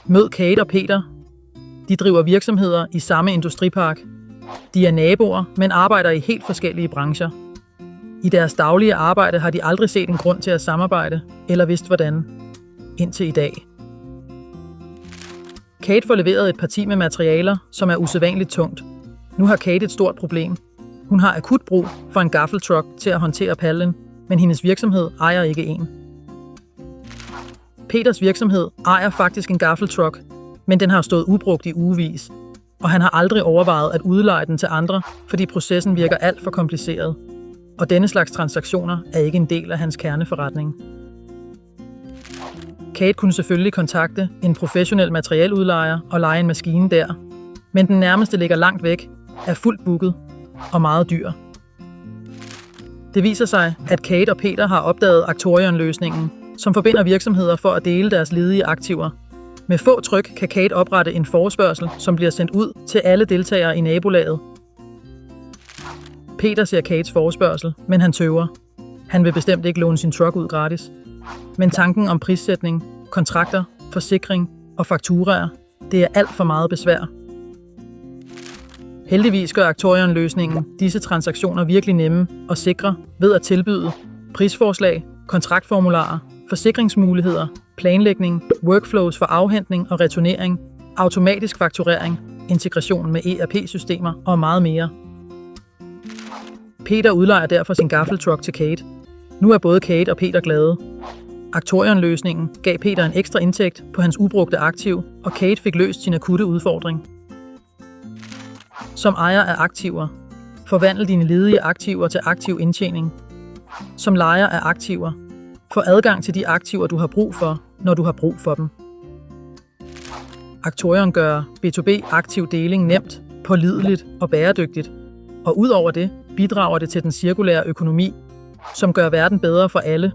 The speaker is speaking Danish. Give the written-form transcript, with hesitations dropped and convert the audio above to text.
Mød Kate og Peter. De driver virksomheder i samme industripark. De er naboer, men arbejder i helt forskellige brancher. I deres daglige arbejde har de aldrig set en grund til at samarbejde, eller vidst hvordan. Indtil i dag. Kate får leveret et parti med materialer, som er usædvanligt tungt. Nu har Kate et stort problem. Hun har akut brug for en gaffeltruck til at håndtere pallen, men hendes virksomhed ejer ikke en. Peters virksomhed ejer faktisk en gaffeltruck, men den har stået ubrugt i ugevis, og han har aldrig overvejet at udleje den til andre, fordi processen virker alt for kompliceret. Og denne slags transaktioner er ikke en del af hans kerneforretning. Kate kunne selvfølgelig kontakte en professionel materieludlejer og leje en maskine der, men den nærmeste ligger langt væk, er fuldt booket og meget dyr. Det viser sig, at Kate og Peter har opdaget Actorion-løsningen, som forbinder virksomheder for at dele deres ledige aktiver. Med få tryk kan Kate oprette en forespørgsel, som bliver sendt ud til alle deltagere i nabolaget. Peter ser Kates forespørgsel, men han tøver. Han vil bestemt ikke låne sin truck ud gratis. Men tanken om prissætning, kontrakter, forsikring og fakturaer, det er alt for meget besvær. Heldigvis gør Actorion-løsningen disse transaktioner virkelig nemme og sikre ved at tilbyde prisforslag, kontraktformularer, forsikringsmuligheder, planlægning, workflows for afhentning og returnering, automatisk fakturering, integration med ERP-systemer og meget mere. Peter udlejer derfor sin gaffeltruck til Kate. Nu er både Kate og Peter glade. Actorion-løsningen gav Peter en ekstra indtægt på hans ubrugte aktiv, og Kate fik løst sin akutte udfordring. Som ejer af aktiver, forvandle dine ledige aktiver til aktiv indtjening. Som lejer af aktiver, få adgang til de aktiver, du har brug for, når du har brug for dem. Actorion gør B2B-aktiv deling nemt, pålideligt og bæredygtigt, og udover det bidrager det til den cirkulære økonomi, som gør verden bedre for alle,